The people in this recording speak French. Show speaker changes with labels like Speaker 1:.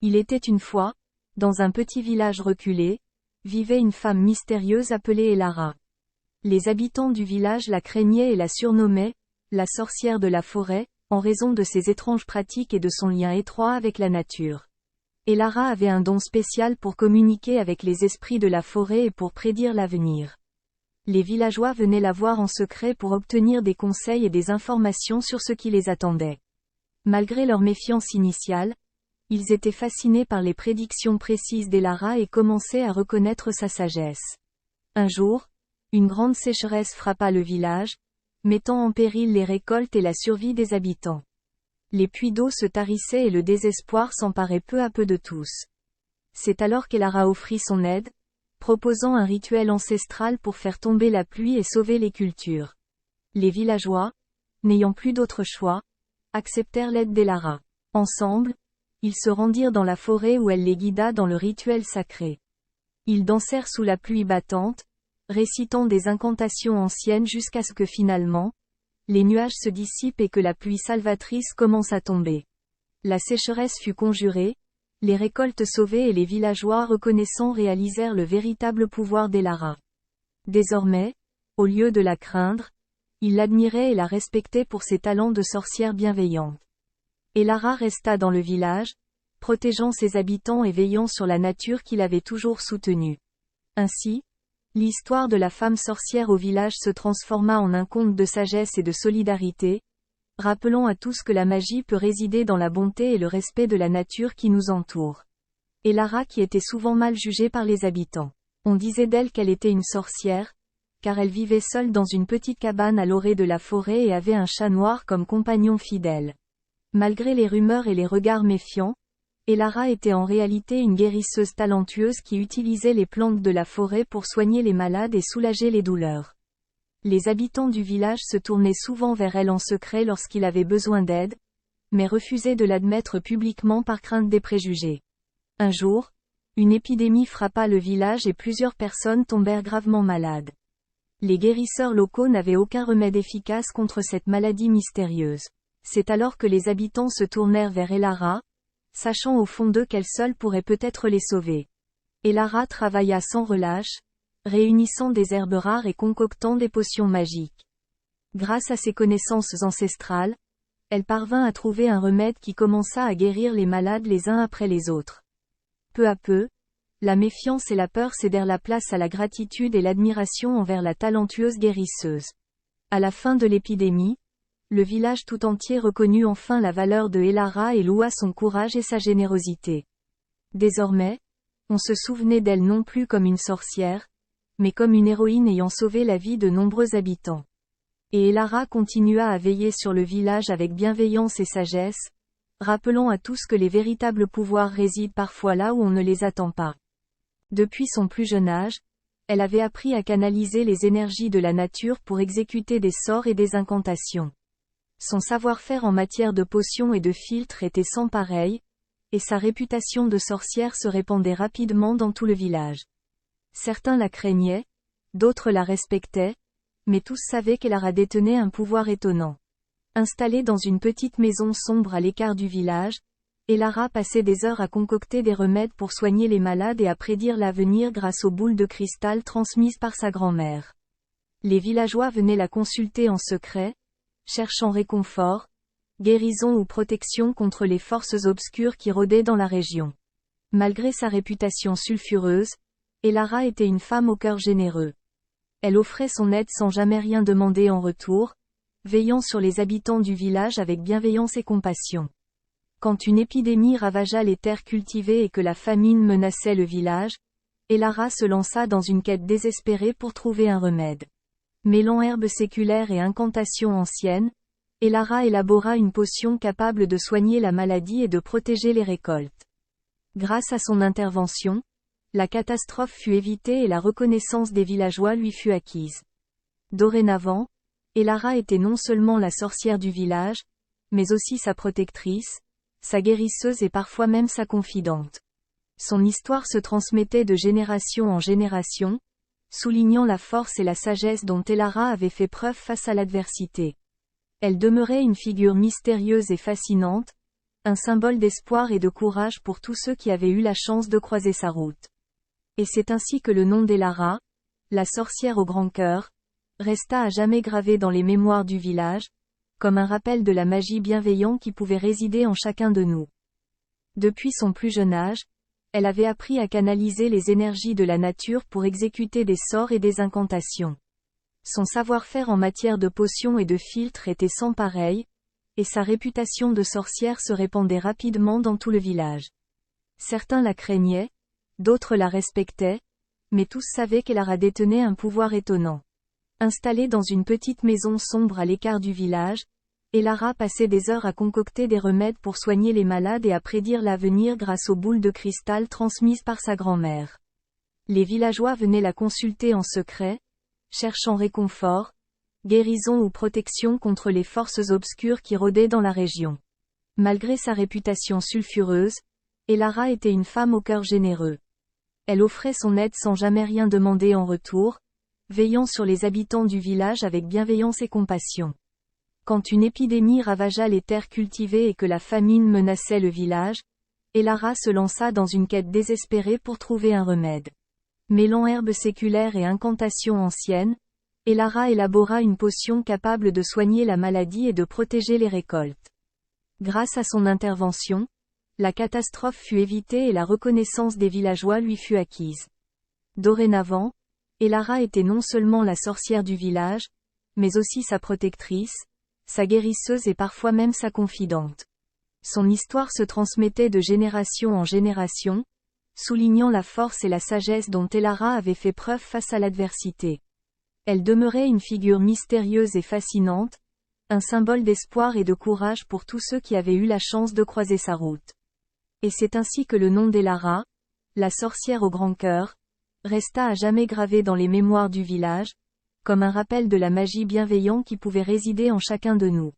Speaker 1: Il était une fois, dans un petit village reculé, vivait une femme mystérieuse appelée Elara. Les habitants du village la craignaient et la surnommaient « la sorcière de la forêt », en raison de ses étranges pratiques et de son lien étroit avec la nature. Elara avait un don spécial pour communiquer avec les esprits de la forêt et pour prédire l'avenir. Les villageois venaient la voir en secret pour obtenir des conseils et des informations sur ce qui les attendait. Malgré leur méfiance initiale, ils étaient fascinés par les prédictions précises d'Elara et commençaient à reconnaître sa sagesse. Un jour, une grande sécheresse frappa le village, mettant en péril les récoltes et la survie des habitants. Les puits d'eau se tarissaient et le désespoir s'emparait peu à peu de tous. C'est alors qu'Elara offrit son aide, proposant un rituel ancestral pour faire tomber la pluie et sauver les cultures. Les villageois, n'ayant plus d'autre choix, acceptèrent l'aide d'Elara. Ensemble, ils se rendirent dans la forêt où elle les guida dans le rituel sacré. Ils dansèrent sous la pluie battante, récitant des incantations anciennes jusqu'à ce que finalement, les nuages se dissipent et que la pluie salvatrice commence à tomber. La sécheresse fut conjurée, les récoltes sauvées et les villageois reconnaissants réalisèrent le véritable pouvoir d'Elara. Désormais, au lieu de la craindre, ils l'admiraient et la respectaient pour ses talents de sorcière bienveillante. Elara resta dans le village, protégeant ses habitants et veillant sur la nature qu'il avait toujours soutenue. Ainsi, l'histoire de la femme sorcière au village se transforma en un conte de sagesse et de solidarité, rappelant à tous que la magie peut résider dans la bonté et le respect de la nature qui nous entoure. Elara qui était souvent mal jugée par les habitants. On disait d'elle qu'elle était une sorcière, car elle vivait seule dans une petite cabane à l'orée de la forêt et avait un chat noir comme compagnon fidèle. Malgré les rumeurs et les regards méfiants, Elara était en réalité une guérisseuse talentueuse qui utilisait les plantes de la forêt pour soigner les malades et soulager les douleurs. Les habitants du village se tournaient souvent vers elle en secret lorsqu'ils avaient besoin d'aide, mais refusaient de l'admettre publiquement par crainte des préjugés. Un jour, une épidémie frappa le village et plusieurs personnes tombèrent gravement malades. Les guérisseurs locaux n'avaient aucun remède efficace contre cette maladie mystérieuse. C'est alors que les habitants se tournèrent vers Elara, sachant au fond d'eux qu'elle seule pourrait peut-être les sauver. Elara travailla sans relâche, réunissant des herbes rares et concoctant des potions magiques. Grâce à ses connaissances ancestrales, elle parvint à trouver un remède qui commença à guérir les malades les uns après les autres. Peu à peu, la méfiance et la peur cédèrent la place à la gratitude et l'admiration envers la talentueuse guérisseuse. À la fin de l'épidémie, le village tout entier reconnut enfin la valeur de Elara et loua son courage et sa générosité. Désormais, on se souvenait d'elle non plus comme une sorcière, mais comme une héroïne ayant sauvé la vie de nombreux habitants. Et Elara continua à veiller sur le village avec bienveillance et sagesse, rappelant à tous que les véritables pouvoirs résident parfois là où on ne les attend pas. Depuis son plus jeune âge, elle avait appris à canaliser les énergies de la nature pour exécuter des sorts et des incantations. Son savoir-faire en matière de potions et de filtres était sans pareil, et sa réputation de sorcière se répandait rapidement dans tout le village. Certains la craignaient, d'autres la respectaient, mais tous savaient qu'Elara détenait un pouvoir étonnant. Installée dans une petite maison sombre à l'écart du village, Elara passait des heures à concocter des remèdes pour soigner les malades et à prédire l'avenir grâce aux boules de cristal transmises par sa grand-mère. Les villageois venaient la consulter en secret, cherchant réconfort, guérison ou protection contre les forces obscures qui rôdaient dans la région. Malgré sa réputation sulfureuse, Elara était une femme au cœur généreux. Elle offrait son aide sans jamais rien demander en retour, veillant sur les habitants du village avec bienveillance et compassion. Quand une épidémie ravagea les terres cultivées et que la famine menaçait le village, Elara se lança dans une quête désespérée pour trouver un remède. Mêlant herbes séculaires et incantations anciennes, Elara élabora une potion capable de soigner la maladie et de protéger les récoltes. Grâce à son intervention, la catastrophe fut évitée et la reconnaissance des villageois lui fut acquise. Dorénavant, Elara était non seulement la sorcière du village, mais aussi sa protectrice, sa guérisseuse et parfois même sa confidente. Son histoire se transmettait de génération en génération, soulignant la force et la sagesse dont Elara avait fait preuve face à l'adversité. Elle demeurait une figure mystérieuse et fascinante, un symbole d'espoir et de courage pour tous ceux qui avaient eu la chance de croiser sa route. Et c'est ainsi que le nom d'Elara, la sorcière au grand cœur, resta à jamais gravé dans les mémoires du village, comme un rappel de la magie bienveillante qui pouvait résider en chacun de nous. Depuis son plus jeune âge, elle avait appris à canaliser les énergies de la nature pour exécuter des sorts et des incantations. Son savoir-faire en matière de potions et de filtres était sans pareil, et sa réputation de sorcière se répandait rapidement dans tout le village. Certains la craignaient, d'autres la respectaient, mais tous savaient qu'Elara détenait un pouvoir étonnant. Installée dans une petite maison sombre à l'écart du village, Elara passait des heures à concocter des remèdes pour soigner les malades et à prédire l'avenir grâce aux boules de cristal transmises par sa grand-mère. Les villageois venaient la consulter en secret, cherchant réconfort, guérison ou protection contre les forces obscures qui rôdaient dans la région. Malgré sa réputation sulfureuse, Elara était une femme au cœur généreux. Elle offrait son aide sans jamais rien demander en retour, veillant sur les habitants du village avec bienveillance et compassion. Quand une épidémie ravagea les terres cultivées et que la famine menaçait le village, Elara se lança dans une quête désespérée pour trouver un remède. Mêlant herbes séculaires et incantations anciennes, Elara élabora une potion capable de soigner la maladie et de protéger les récoltes. Grâce à son intervention, la catastrophe fut évitée et la reconnaissance des villageois lui fut acquise. Dorénavant, Elara était non seulement la sorcière du village, mais aussi sa protectrice, sa guérisseuse et parfois même sa confidente. Son histoire se transmettait de génération en génération, soulignant la force et la sagesse dont Elara avait fait preuve face à l'adversité. Elle demeurait une figure mystérieuse et fascinante, un symbole d'espoir et de courage pour tous ceux qui avaient eu la chance de croiser sa route. Et c'est ainsi que le nom d'Elara, la sorcière au grand cœur, resta à jamais gravé dans les mémoires du village, comme un rappel de la magie bienveillante qui pouvait résider en chacun de nous.